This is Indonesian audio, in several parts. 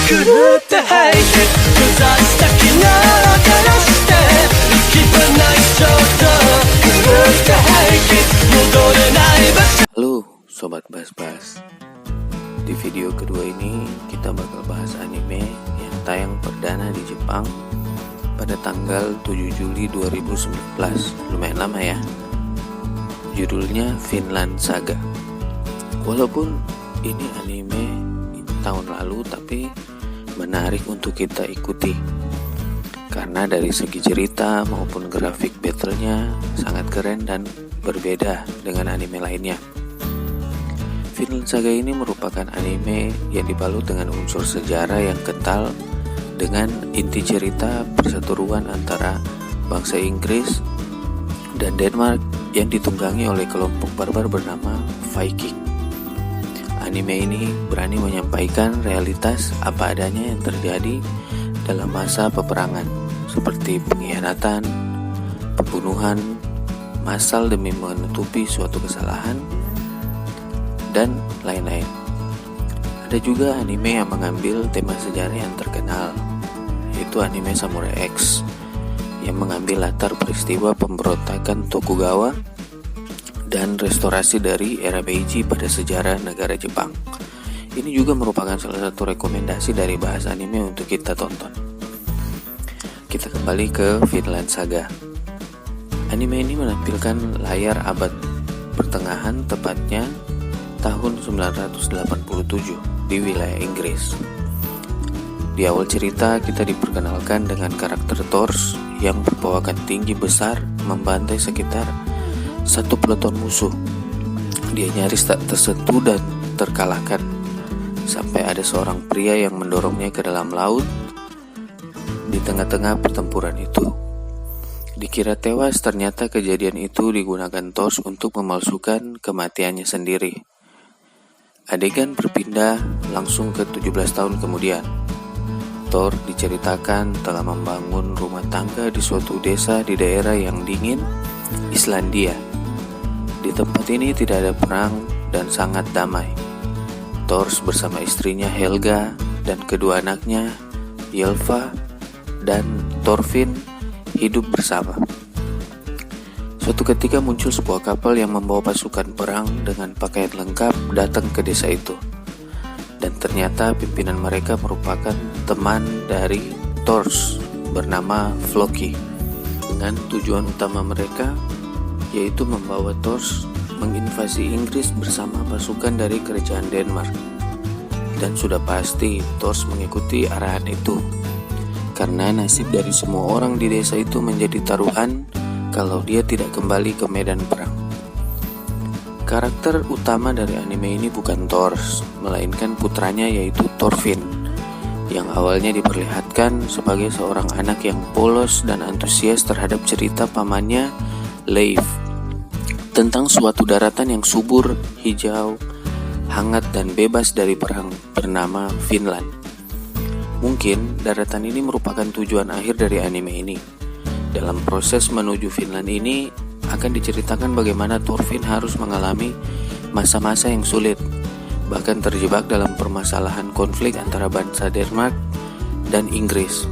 狂って吐いて閉ざした昨日を照らして行き場ない衝動狂って吐いて戻れない場所。 Halo Sobat Bas-Bas. Di video kedua ini kita bakal bahas anime yang tayang perdana di Jepang pada tanggal 7 Juli 2019. Lumayan lama ya. Judulnya Vinland Saga. Walaupun ini anime tahun lalu, tapi menarik untuk kita ikuti karena dari segi cerita maupun grafik battle-nya sangat keren dan berbeda dengan anime lainnya. Vinland Saga ini merupakan anime yang dibalut dengan unsur sejarah yang kental dengan inti cerita perseteruan antara bangsa Inggris dan Denmark yang ditunggangi oleh kelompok barbar bernama Viking. Anime ini berani menyampaikan realitas apa adanya yang terjadi dalam masa peperangan, seperti pengkhianatan, pembunuhan massal demi menutupi suatu kesalahan, dan lain-lain. Ada juga anime yang mengambil tema sejarah yang terkenal, yaitu anime Samurai X, yang mengambil latar peristiwa pemberontakan Tokugawa dan restorasi dari era Meiji pada sejarah negara Jepang. Ini juga merupakan salah satu rekomendasi dari bahas anime untuk kita tonton. Kita kembali ke Vinland Saga. Anime ini menampilkan layar abad pertengahan, tepatnya tahun 987 di wilayah Inggris. Di awal cerita kita diperkenalkan dengan karakter Thor yang berperawakan tinggi besar membantai sekitar satu peleton musuh. Dia nyaris tak tersentuh dan terkalahkan sampai ada seorang pria yang mendorongnya ke dalam laut di tengah-tengah pertempuran itu. Dikira tewas, ternyata kejadian itu digunakan Thor untuk memalsukan kematiannya sendiri. Adegan berpindah langsung ke 17 tahun kemudian. Thor diceritakan telah membangun rumah tangga di suatu desa di daerah yang dingin, Islandia. Di tempat ini tidak ada perang dan sangat damai. Thor bersama istrinya Helga dan kedua anaknya, Ylva dan Thorfinn, hidup bersama. Suatu ketika muncul sebuah kapal yang membawa pasukan perang dengan pakaian lengkap datang ke desa itu. Dan ternyata pimpinan mereka merupakan teman dari Thor bernama Floki. Dengan tujuan utama mereka yaitu membawa Thor menginvasi Inggris bersama pasukan dari kerajaan Denmark. Dan sudah pasti Thor mengikuti arahan itu, karena nasib dari semua orang di desa itu menjadi taruhan kalau dia tidak kembali ke medan perang. Karakter utama dari anime ini bukan Thor, melainkan putranya yaitu Thorfinn, yang awalnya diperlihatkan sebagai seorang anak yang polos dan antusias terhadap cerita pamannya Leif tentang suatu daratan yang subur, hijau, hangat dan bebas dari perang bernama Vinland. Mungkin daratan ini merupakan tujuan akhir dari anime ini. Dalam proses menuju Vinland ini akan diceritakan bagaimana Thorfinn harus mengalami masa-masa yang sulit, bahkan terjebak dalam permasalahan konflik antara bangsa Denmark dan Inggris,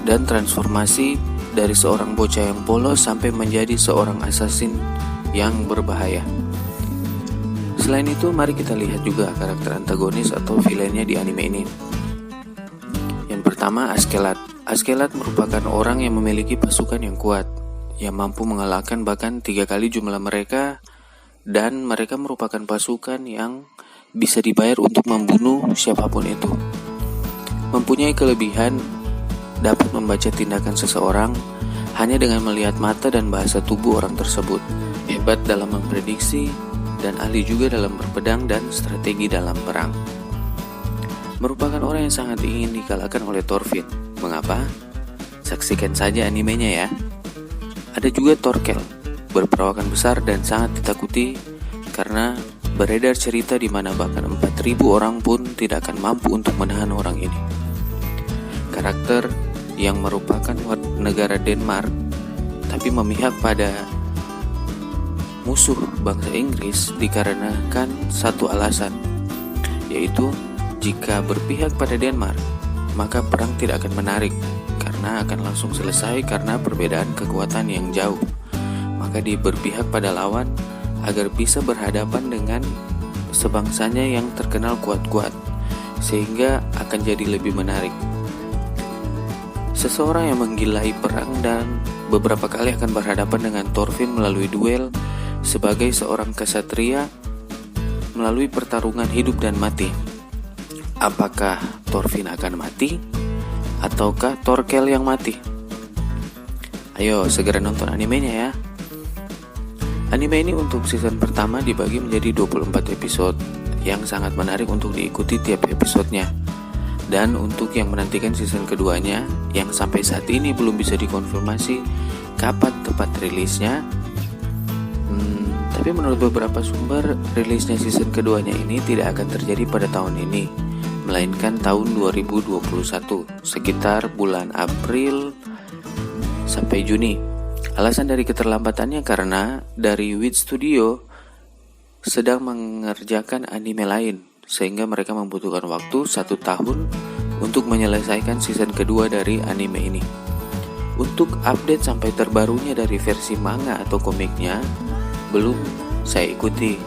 dan transformasi dari seorang bocah yang polos sampai menjadi seorang assassin yang berbahaya. Selain itu, mari kita lihat juga karakter antagonis atau villainnya di anime ini. Yang pertama, Askeladd. Askeladd merupakan orang yang memiliki pasukan yang kuat, yang mampu mengalahkan bahkan 3 kali jumlah mereka, dan mereka merupakan pasukan yang bisa dibayar untuk membunuh siapapun itu. Mempunyai kelebihan dapat membaca tindakan seseorang hanya dengan melihat mata dan bahasa tubuh orang tersebut. Hebat dalam memprediksi dan ahli juga dalam berpedang dan strategi dalam perang. Merupakan orang yang sangat ingin dikalahkan oleh Thorfinn. Mengapa? Saksikan saja animenya ya. Ada juga Thorkel, berperawakan besar dan sangat ditakuti karena beredar cerita di mana bahkan 4.000 orang pun tidak akan mampu untuk menahan orang ini. Karakter yang merupakan negara Denmark tapi memihak pada musuh bangsa Inggris dikarenakan satu alasan, yaitu Jika berpihak pada Denmark, maka perang tidak akan menarik karena akan langsung selesai karena perbedaan kekuatan yang jauh. Maka dia berpihak pada lawan agar bisa berhadapan dengan sebangsanya yang terkenal kuat-kuat, sehingga akan jadi lebih menarik. Seseorang yang menggilai perang dan beberapa kali akan berhadapan dengan Thorfinn melalui duel sebagai seorang kesatria melalui pertarungan hidup dan mati. Apakah Thorfinn akan mati ataukah Thorkel yang mati? Ayo segera nonton animenya ya. Anime ini untuk season pertama dibagi menjadi 24 episode yang sangat menarik untuk diikuti tiap episodenya. Dan untuk yang menantikan season keduanya yang sampai saat ini belum bisa dikonfirmasi kapan tepat rilisnya, tapi menurut beberapa sumber rilisnya season keduanya ini tidak akan terjadi pada tahun ini, melainkan tahun 2021 sekitar bulan April sampai Juni. Alasan dari keterlambatannya karena dari Wit Studio sedang mengerjakan anime lain, sehingga mereka membutuhkan waktu 1 tahun untuk menyelesaikan season kedua dari anime ini. Untuk update sampai terbarunya dari versi manga atau komiknya belum saya ikuti,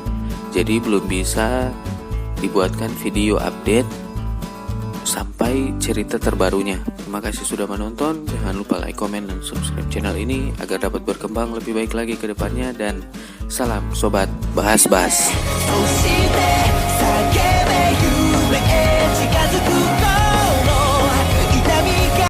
jadi belum bisa dibuatkan video update sampai cerita terbarunya. Terima kasih sudah menonton. Jangan lupa like, comment, dan subscribe channel ini agar dapat berkembang lebih baik lagi ke depannya. Dan salam sobat bahas-bahas.